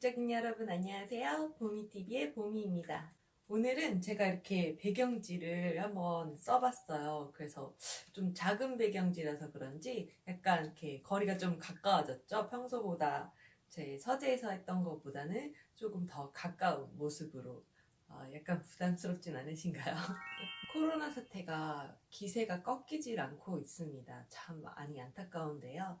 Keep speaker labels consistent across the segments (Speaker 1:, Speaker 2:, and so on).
Speaker 1: 지적인 여러분 안녕하세요. 보미TV의 보미입니다. 오늘은 제가 이렇게 배경지를 한번 써봤어요. 그래서 좀 작은 배경지라서 그런지 약간 이렇게 거리가 좀 가까워졌죠. 평소보다 제 서재에서 했던 것보다는 조금 더 가까운 모습으로 약간 부담스럽진 않으신가요? 코로나 사태가 기세가 꺾이질 않고 있습니다. 참 많이 안타까운데요.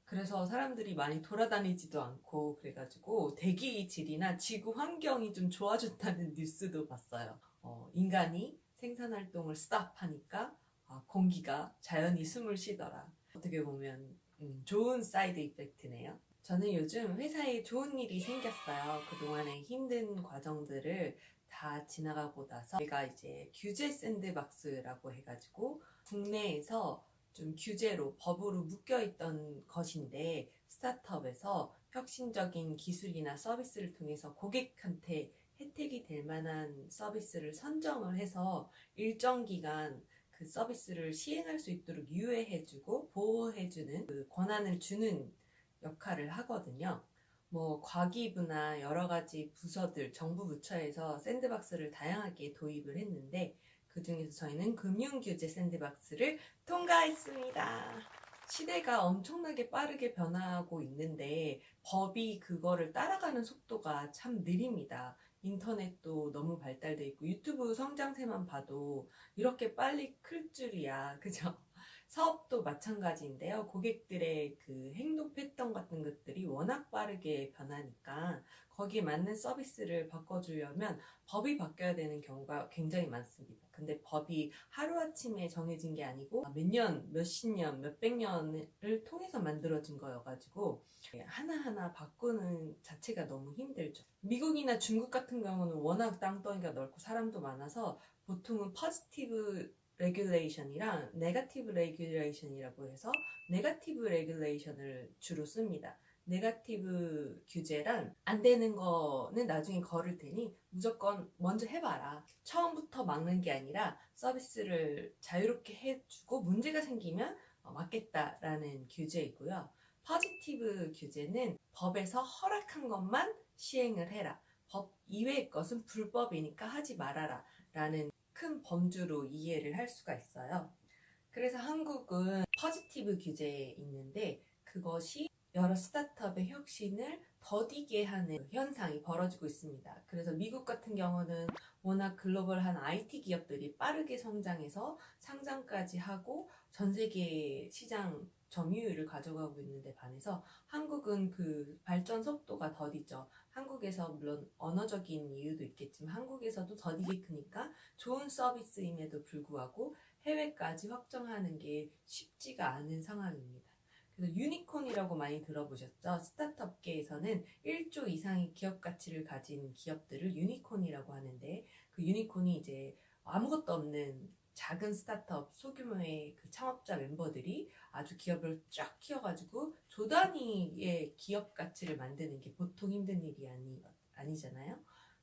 Speaker 1: 그래서 사람들이 많이 돌아다니지도 않고 그래가지고 대기 질이나 지구 환경이 좀 좋아졌다는 뉴스도 봤어요. 인간이 생산 활동을 스탑하니까 공기가 자연히 숨을 쉬더라. 어떻게 보면 좋은 사이드 이펙트네요. 저는 요즘 회사에 좋은 일이 생겼어요. 그동안의 힘든 과정들을 다 지나가고 나서 제가 이제 규제 샌드박스라고 해가지고 국내에서 좀 규제로 법으로 묶여있던 것인데 스타트업에서 혁신적인 기술이나 서비스를 통해서 고객한테 혜택이 될 만한 서비스를 선정을 해서 일정 기간 그 서비스를 시행할 수 있도록 유예해주고 보호해주는 그 권한을 주는 역할을 하거든요. 뭐 과기부나 여러 가지 부서들, 정부 부처에서 샌드박스를 다양하게 도입을 했는데 그 중에서 저희는 금융규제 샌드박스를 통과했습니다. 시대가 엄청나게 빠르게 변화하고 있는데 법이 그거를 따라가는 속도가 참 느립니다. 인터넷도 너무 발달돼 있고 유튜브 성장세만 봐도 이렇게 빨리 클 줄이야. 그죠? 사업도 마찬가지인데요. 고객들의 그 행동 패턴 같은 것들이 워낙 빠르게 변하니까 거기에 맞는 서비스를 바꿔주려면 법이 바뀌어야 되는 경우가 굉장히 많습니다. 근데 법이 하루아침에 정해진 게 아니고 몇 년, 몇십 년, 몇백 년을 통해서 만들어진 거여가지고 하나하나 바꾸는 자체가 너무 힘들죠. 미국이나 중국 같은 경우는 워낙 땅덩이가 넓고 사람도 많아서 보통은 퍼지티브 레귤레이션이랑 네거티브 레귤레이션이라고 해서 네거티브 레귤레이션을 주로 씁니다. 네거티브 규제란 안 되는 거는 나중에 걸을 테니 무조건 먼저 해봐라. 처음부터 막는 게 아니라 서비스를 자유롭게 해주고 문제가 생기면 막겠다라는 규제이고요. 포지티브 규제는 법에서 허락한 것만 시행을 해라. 법 이외의 것은 불법이니까 하지 말아라 라는 큰 범주로 이해를 할 수가 있어요. 그래서 한국은 포지티브 규제에 있는데 그것이 여러 스타트업의 혁신을 더디게 하는 현상이 벌어지고 있습니다. 그래서 미국 같은 경우는 워낙 글로벌한 IT 기업들이 빠르게 성장해서 상장까지 하고 전 세계 시장 점유율을 가져가고 있는데 반해서 한국은 그 발전 속도가 더디죠. 한국에서 물론 언어적인 이유도 있겠지만 한국에서도 더디게 크니까 좋은 서비스임에도 불구하고 해외까지 확정하는 게 쉽지가 않은 상황입니다. 그래서 유니콘이라고 많이 들어보셨죠? 스타트업계에서는 1조 이상의 기업 가치를 가진 기업들을 유니콘이라고 하는데 그 유니콘이 이제 아무것도 없는 작은 스타트업 소규모의 그 창업자 멤버들이 아주 기업을 쫙 키워가지고 조 단위의 기업 가치를 만드는 게 보통 힘든 일이 아니잖아요.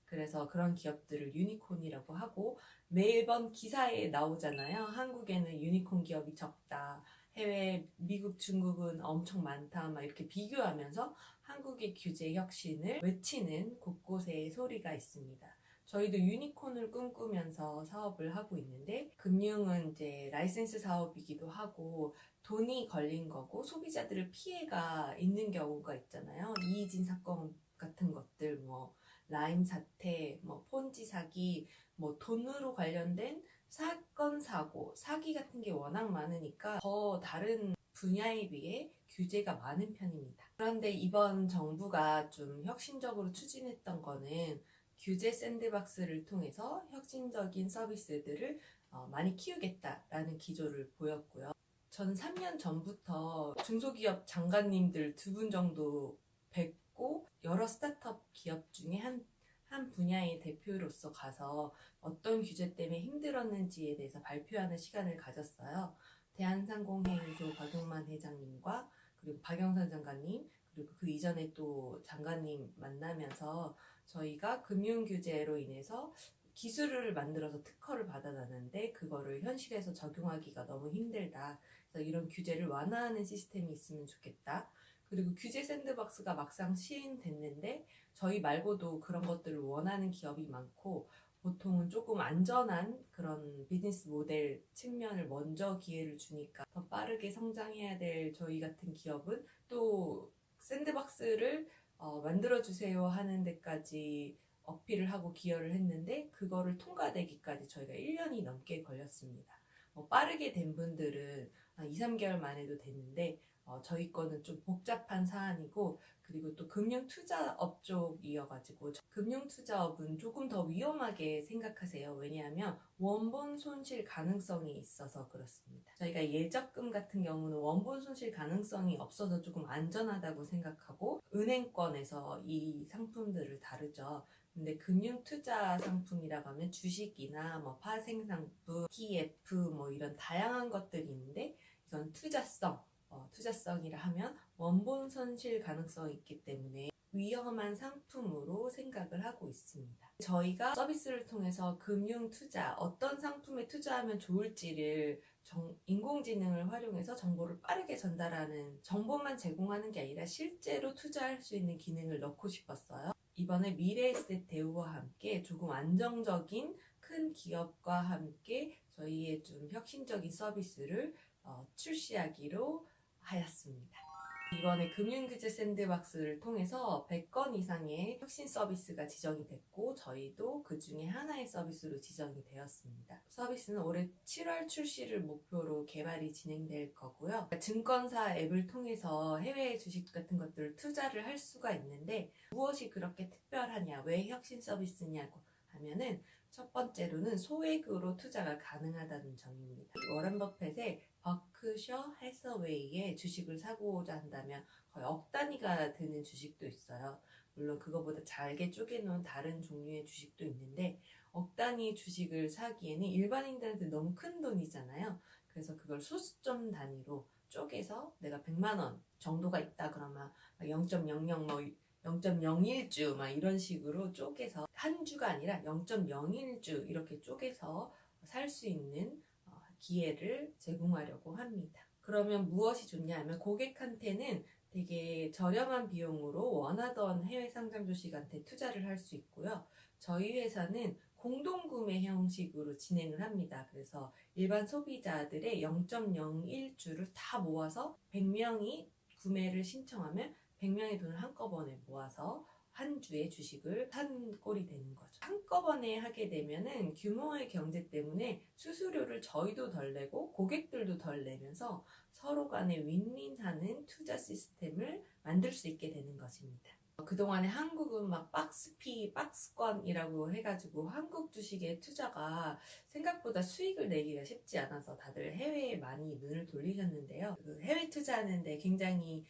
Speaker 1: 그래서 그런 기업들을 유니콘이라고 하고 매번 기사에 나오잖아요. 한국에는 유니콘 기업이 적다. 해외 미국, 중국은 엄청 많다. 막 이렇게 비교하면서 한국의 규제 혁신을 외치는 곳곳에 소리가 있습니다. 저희도 유니콘을 꿈꾸면서 사업을 하고 있는데 금융은 이제 라이센스 사업이기도 하고 돈이 걸린 거고 소비자들의 피해가 있는 경우가 있잖아요. 이의진 사건 같은 것들 뭐 라임 사태, 뭐 폰지 사기, 뭐 돈으로 관련된 사건, 사고, 사기 같은 게 워낙 많으니까 더 다른 분야에 비해 규제가 많은 편입니다. 그런데 이번 정부가 좀 혁신적으로 추진했던 거는 규제 샌드박스를 통해서 혁신적인 서비스들을 많이 키우겠다라는 기조를 보였고요. 저는 3년 전부터 중소기업 장관님들 2분 정도 뵙고 여러 스타트업 기업 중에 한 분야의 대표로서 가서 어떤 규제 때문에 힘들었는지에 대해서 발표하는 시간을 가졌어요. 대한상공회의소 박용만 회장님과 그리고 박영선 장관님 그리고 그 이전에 또 장관님 만나면서 저희가 금융규제로 인해서 기술을 만들어서 특허를 받아놨는데 그거를 현실에서 적용하기가 너무 힘들다. 그래서 이런 규제를 완화하는 시스템이 있으면 좋겠다. 그리고 규제 샌드박스가 막상 시행됐는데 저희 말고도 그런 것들을 원하는 기업이 많고 보통은 조금 안전한 그런 비즈니스 모델 측면을 먼저 기회를 주니까 더 빠르게 성장해야 될 저희 같은 기업은 또 샌드박스를 만들어주세요 하는 데까지 어필을 하고 기여를 했는데 그거를 통과되기까지 저희가 1년이 넘게 걸렸습니다. 빠르게 된 분들은 한 2, 3개월 만에도 됐는데 저희 거는 좀 복잡한 사안이고 그리고 또 금융투자업 쪽이어가지고 금융투자업은 조금 더 위험하게 생각하세요. 왜냐하면 원본 손실 가능성이 있어서 그렇습니다. 저희가 예적금 같은 경우는 원본 손실 가능성이 없어서 조금 안전하다고 생각하고 은행권에서 이 상품들을 다루죠. 근데 금융투자 상품이라고 하면 주식이나 뭐 파생상품, ETF 뭐 이런 다양한 것들이 있는데 이건 투자성이라 하면 원본 손실 가능성이 있기 때문에 위험한 상품으로 생각을 하고 있습니다. 저희가 서비스를 통해서 금융투자, 어떤 상품에 투자하면 좋을지를 인공지능을 활용해서 정보를 빠르게 전달하는 정보만 제공하는 게 아니라 실제로 투자할 수 있는 기능을 넣고 싶었어요. 이번에 미래에셋 대우와 함께 조금 안정적인 큰 기업과 함께 저희의 좀 혁신적인 서비스를 출시하기로 하였습니다. 이번에 금융규제 샌드박스를 통해서 100건 이상의 혁신 서비스가 지정이 됐고 저희도 그 중에 하나의 서비스로 지정이 되었습니다. 서비스는 올해 7월 출시를 목표로 개발이 진행될 거고요. 증권사 앱을 통해서 해외 주식 같은 것들을 투자를 할 수가 있는데 무엇이 그렇게 특별하냐, 왜 혁신 서비스냐고 하면은 첫 번째로는 소액으로 투자가 가능하다는 점입니다. 워런 버핏의 버크셔 해서웨이의 주식을 사고자 한다면 거의 억 단위가 드는 주식도 있어요. 물론 그거보다 잘게 쪼개놓은 다른 종류의 주식도 있는데 억 단위 주식을 사기에는 일반인들한테 너무 큰 돈이잖아요. 그래서 그걸 소수점 단위로 쪼개서 내가 100만 원 정도가 있다 그러면 0.00 뭐 0.01주 막 이런 식으로 쪼개서 한 주가 아니라 0.01주 이렇게 쪼개서 살 수 있는 기회를 제공하려고 합니다. 그러면 무엇이 좋냐 하면 고객한테는 되게 저렴한 비용으로 원하던 해외 상장 주식한테 투자를 할 수 있고요. 저희 회사는 공동구매 형식으로 진행을 합니다. 그래서 일반 소비자들의 0.01주를 다 모아서 100명이 구매를 신청하면 100명의 돈을 한꺼번에 모아서 한 주의 주식을 산 꼴이 되는 거죠. 한꺼번에 하게 되면은 규모의 경제 때문에 수수료를 저희도 덜 내고 고객들도 덜 내면서 서로 간에 윈윈하는 투자 시스템을 만들 수 있게 되는 것입니다. 그동안에 한국은 막 박스권이라고 해가지고 한국 주식의 투자가 생각보다 수익을 내기가 쉽지 않아서 다들 해외에 많이 눈을 돌리셨는데요. 그 해외 투자하는데 굉장히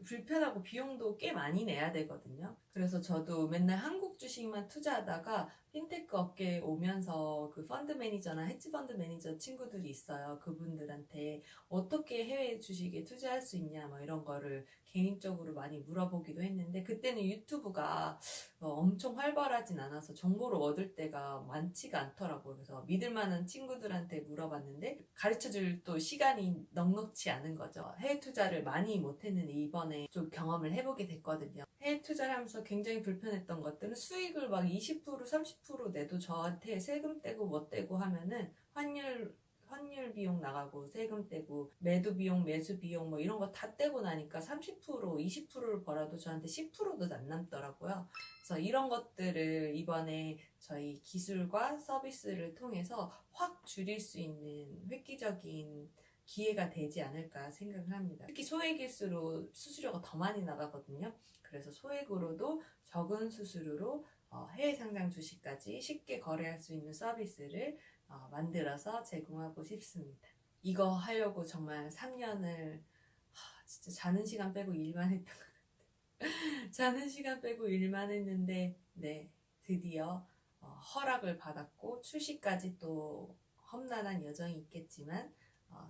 Speaker 1: 불편하고 비용도 꽤 많이 내야 되거든요. 그래서 저도 맨날 한국 주식만 투자하다가 핀테크 업계에 오면서 그 펀드 매니저나 헤지 펀드 매니저 친구들이 있어요. 그분들한테 어떻게 해외 주식에 투자할 수 있냐 뭐 이런 거를 개인적으로 많이 물어보기도 했는데 그때는 유튜브가 엄청 활발하진 않아서 정보를 얻을 때가 많지가 않더라고요. 그래서 믿을 만한 친구들한테 물어봤는데 가르쳐줄 또 시간이 넉넉치 않은 거죠. 해외 투자를 많이 못했는데 이번에 좀 경험을 해보게 됐거든요. 해외 투자를 하면서 굉장히 불편했던 것들은 수익을 막 20% 30% 내도 저한테 세금 떼고 뭐 떼고 하면은 환율 비용 나가고 세금 떼고 매도 비용 매수 비용 뭐 이런 거 다 떼고 나니까 30% 20%를 벌어도 저한테 10%도 안 남더라고요. 그래서 이런 것들을 이번에 저희 기술과 서비스를 통해서 확 줄일 수 있는 획기적인 기회가 되지 않을까 생각을 합니다. 특히 소액일수록 수수료가 더 많이 나가거든요. 그래서 소액으로도 적은 수수료로 해외 상장 주식까지 쉽게 거래할 수 있는 서비스를 만들어서 제공하고 싶습니다. 이거 하려고 정말 3년을 진짜 자는 시간 빼고 일만 했던 것 같아요. 자는 시간 빼고 일만 했는데 네 드디어 허락을 받았고 출시까지 또 험난한 여정이 있겠지만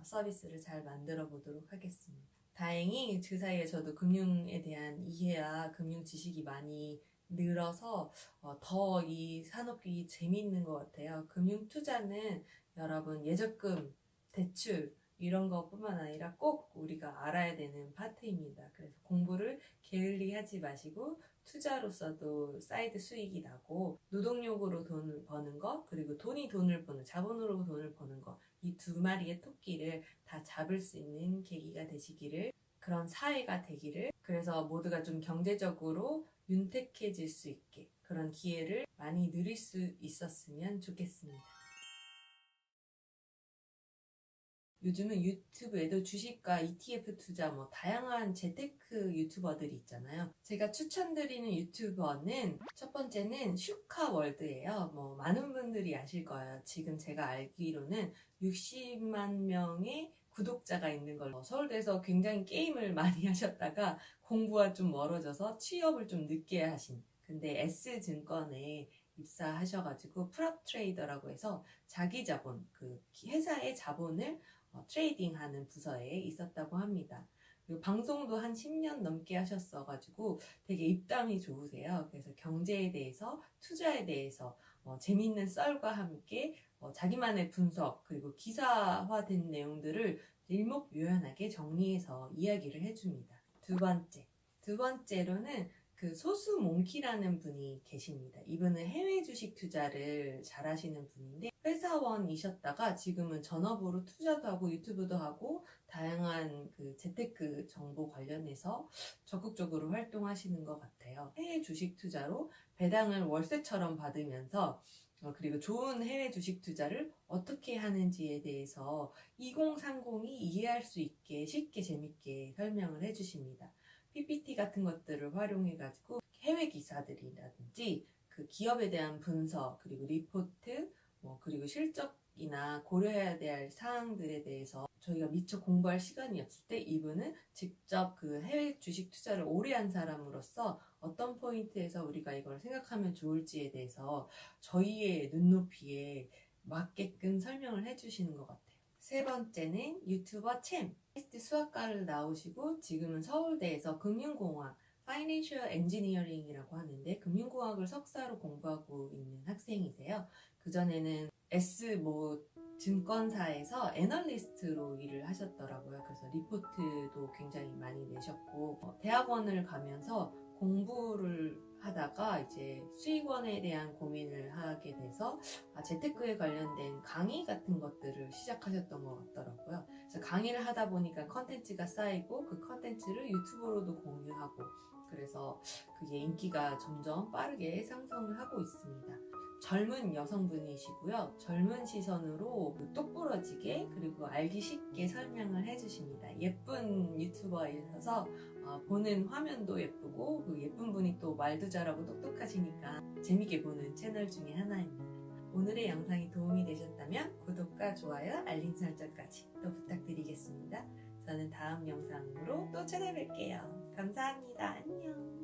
Speaker 1: 서비스를 잘 만들어 보도록 하겠습니다. 다행히 그 사이에 저도 금융에 대한 이해와 금융 지식이 많이 늘어서 더 이 산업이 재미있는 것 같아요. 금융 투자는 여러분 예적금, 대출 이런 것뿐만 아니라 꼭 우리가 알아야 되는 파트입니다. 그래서 공부를 게을리하지 마시고 투자로서도 사이드 수익이 나고 노동력으로 돈을 버는 거 그리고 돈을 버는 자본으로 돈을 버는 거 이 두 마리의 토끼를 다 잡을 수 있는 계기가 되시기를 그런 사회가 되기를 그래서 모두가 좀 경제적으로 윤택해질 수 있게 그런 기회를 많이 누릴 수 있었으면 좋겠습니다. 요즘은 유튜브에도 주식과 ETF 투자 뭐 다양한 재테크 유튜버들이 있잖아요. 제가 추천드리는 유튜버는 첫 번째는 슈카월드예요. 뭐 많은 분들이 아실 거예요. 지금 제가 알기로는 60만 명의 구독자가 있는 걸로 서울대에서 굉장히 게임을 많이 하셨다가 공부와 좀 멀어져서 취업을 좀 늦게 하신 근데 S증권에 입사하셔가지고 프랍 트레이더라고 해서 자기 자본, 그 회사의 자본을 트레이딩하는 부서에 있었다고 합니다. 그리고 방송도 한 10년 넘게 하셨어가지고 되게 입담이 좋으세요. 그래서 경제에 대해서, 투자에 대해서 재미있는 썰과 함께 자기만의 분석 그리고 기사화된 내용들을 일목요연하게 정리해서 이야기를 해줍니다. 두 번째로는 그 소수몽키라는 분이 계십니다. 이분은 해외 주식 투자를 잘 하시는 분인데 회사원이셨다가 지금은 전업으로 투자도 하고 유튜브도 하고 다양한 그 재테크 정보 관련해서 적극적으로 활동하시는 것 같아요. 해외 주식 투자로 배당을 월세처럼 받으면서 그리고 좋은 해외 주식 투자를 어떻게 하는지에 대해서 2030이 이해할 수 있게 쉽게 재밌게 설명을 해주십니다. PPT 같은 것들을 활용해가지고 해외 기사들이라든지 그 기업에 대한 분석 그리고 리포트 그리고 실적이나 고려해야 될 사항들에 대해서 저희가 미처 공부할 시간이 없을 때 이분은 직접 그 해외 주식 투자를 오래 한 사람으로서 어떤 포인트에서 우리가 이걸 생각하면 좋을지에 대해서 저희의 눈높이에 맞게끔 설명을 해주시는 것 같아요. 세 번째는 유튜버 챔. 수학과를 나오시고 지금은 서울대에서 금융공학, 파이낸셜 엔지니어링이라고 하는데 금융공학을 석사로 공부하고 있는 학생이세요. 그전에는 증권사에서 애널리스트로 일을 하셨더라고요. 그래서 리포트도 굉장히 많이 내셨고 대학원을 가면서 공부를 하다가 이제 수익원에 대한 고민을 하게 돼서 재테크에 관련된 강의 같은 것들을 시작하셨던 것 같더라고요. 그래서 강의를 하다 보니까 컨텐츠가 쌓이고 그 컨텐츠를 유튜브로도 공유하고 그래서 그게 인기가 점점 빠르게 상승을 하고 있습니다. 젊은 여성분이시고요. 젊은 시선으로 똑부러지게 그리고 알기 쉽게 설명을 해주십니다. 예쁜 유튜버이셔서 보는 화면도 예쁘고 그 예쁜 분이 또 말도 잘하고 똑똑하시니까 재밌게 보는 채널 중에 하나입니다. 오늘의 영상이 도움이 되셨다면 구독과 좋아요, 알림 설정까지 또 부탁드리겠습니다. 저는 다음 영상으로 또 찾아뵐게요. 감사합니다. 안녕.